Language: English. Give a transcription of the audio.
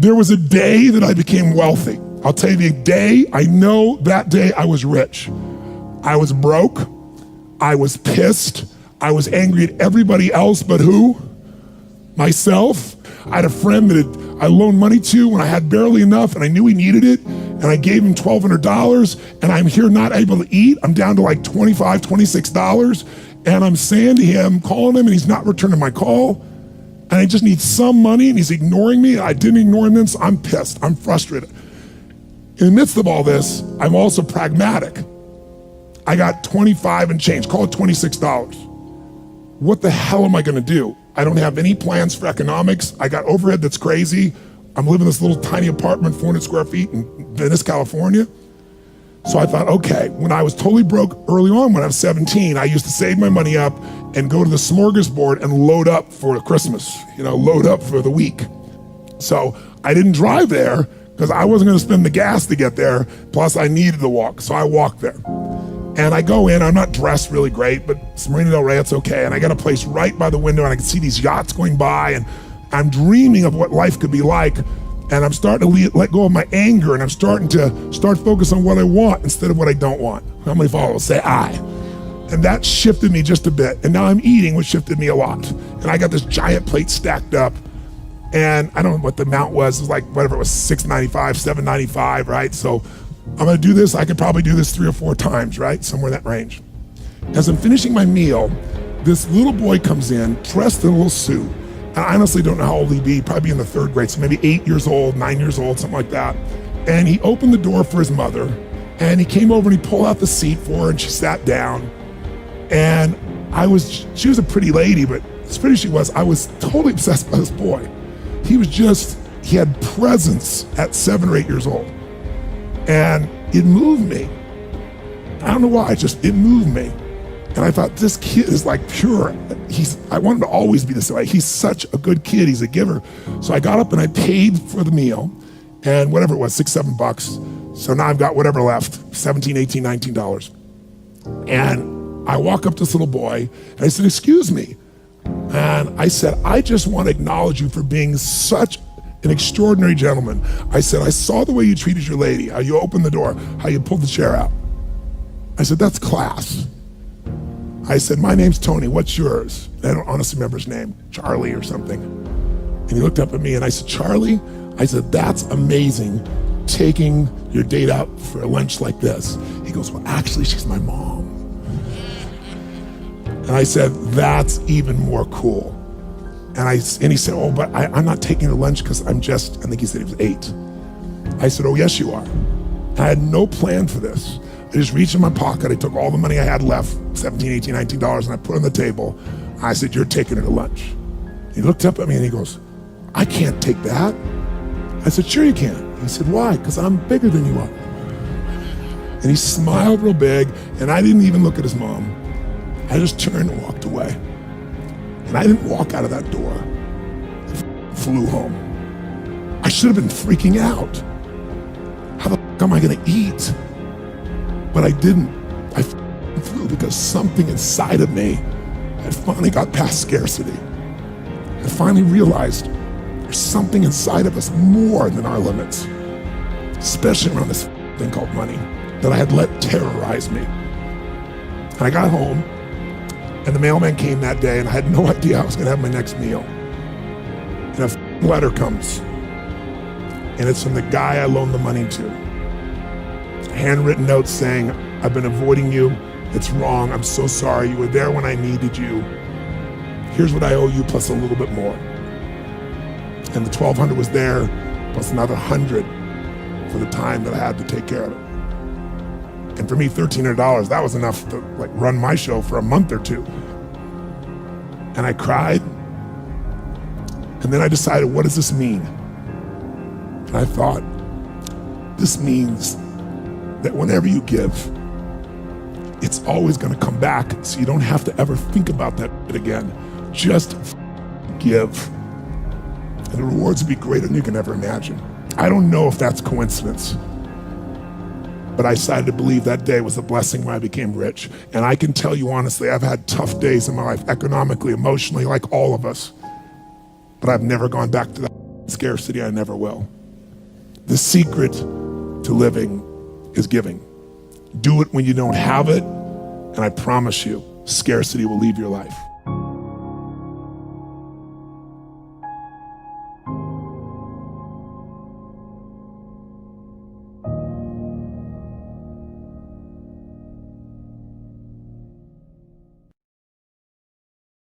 There was a day that I became wealthy. I'll tell you the day, I know that day I was rich. I was broke, I was pissed, I was angry at everybody else but who? Myself. I had a friend that I loaned money to when I had barely enough and I knew he needed it, and I gave him $1,200, and I'm here not able to eat. I'm down to like $25, $26, and I'm saying to him, calling him, and he's not returning my call, and I just need some money, and he's ignoring me. I didn't ignore him then, so I'm pissed, I'm frustrated. In the midst of all this, I'm also pragmatic. I got 25 and change, call it $26. What the hell am I gonna do? I don't have any plans for economics. I got overhead that's crazy. I'm living in this little tiny apartment, 400 square feet in Venice, California. So I thought, okay, when I was totally broke early on, when I was 17, I used to save my money up and go to the smorgasbord and load up for Christmas, load up for the week. So I didn't drive there because I wasn't gonna spend the gas to get there, plus I needed to walk, so I walked there. And I go in, I'm not dressed really great, but it's Marina Del Rey, it's okay. And I got a place right by the window and I can see these yachts going by, and I'm dreaming of what life could be like. And I'm starting to let go of my anger, and I'm starting to focus on what I want instead of what I don't want. How many followers say I? And that shifted me just a bit. And now I'm eating, which shifted me a lot. And I got this giant plate stacked up, and I don't know what the amount was. It was like, whatever it was, $6.95, $7.95, right? So I'm gonna do this, I could probably do this 3 or 4 times, right? Somewhere in that range. As I'm finishing my meal, this little boy comes in, dressed in a little suit. And I honestly don't know how old he'd be, probably in the 3rd grade, so maybe 8 years old, 9 years old, something like that. And he opened the door for his mother, and he came over and he pulled out the seat for her, and she sat down. And she was a pretty lady, but as pretty as she was, I was totally obsessed by this boy. He had presence at 7 or 8 years old. And it moved me. I don't know why, it moved me. And I thought, this kid is like pure. I want him to always be this way. He's such a good kid, he's a giver. So I got up and I paid for the meal, and whatever it was, $6, $7. So now I've got whatever left, $17, $18, $19. And I walk up to this little boy and I said, excuse me. And I said, I just want to acknowledge you for being such an extraordinary gentleman. I said, I saw the way you treated your lady, how you opened the door, how you pulled the chair out. I said, that's class. I said, my name's Tony, what's yours? I don't honestly remember his name, Charlie or something. And he looked up at me and I said, Charlie? I said, that's amazing, taking your date out for a lunch like this. He goes, well, actually, she's my mom. And I said, that's even more cool. And he said, oh, but I'm not taking her lunch because I think he said he was 8. I said, oh, yes, you are. I had no plan for this. I just reached in my pocket, I took all the money I had left, $17, $18, $19, and I put it on the table. I said, you're taking her to lunch. He looked up at me and he goes, I can't take that. I said, sure you can. He said, why? Because I'm bigger than you are. And he smiled real big, and I didn't even look at his mom. I just turned and walked away. And I didn't walk out of that door. I flew home. I should have been freaking out. How the fuck am I gonna eat? But I didn't. I flew because something inside of me had finally got past scarcity. I finally realized there's something inside of us more than our limits, especially around this thing called money that I had let terrorize me. And I got home, and the mailman came that day, and I had no idea I was gonna have my next meal. And a letter comes, and it's from the guy I loaned the money to. Handwritten note saying, I've been avoiding you, it's wrong, I'm so sorry, you were there when I needed you. Here's what I owe you plus a little bit more. And the $1,200 was there, plus another $100 for the time that I had to take care of it. And for me, $1,300, that was enough to run my show for a month or 2. And I cried, and then I decided, what does this mean? And I thought, this means that whenever you give, it's always gonna come back, so you don't have to ever think about that again. Just give. And the rewards will be greater than you can ever imagine. I don't know if that's coincidence, but I decided to believe that day was a blessing when I became rich. And I can tell you honestly, I've had tough days in my life, economically, emotionally, like all of us, but I've never gone back to that Scarcity, I never will. The secret to living is giving. Do it when you don't have it, and I promise you, scarcity will leave your life.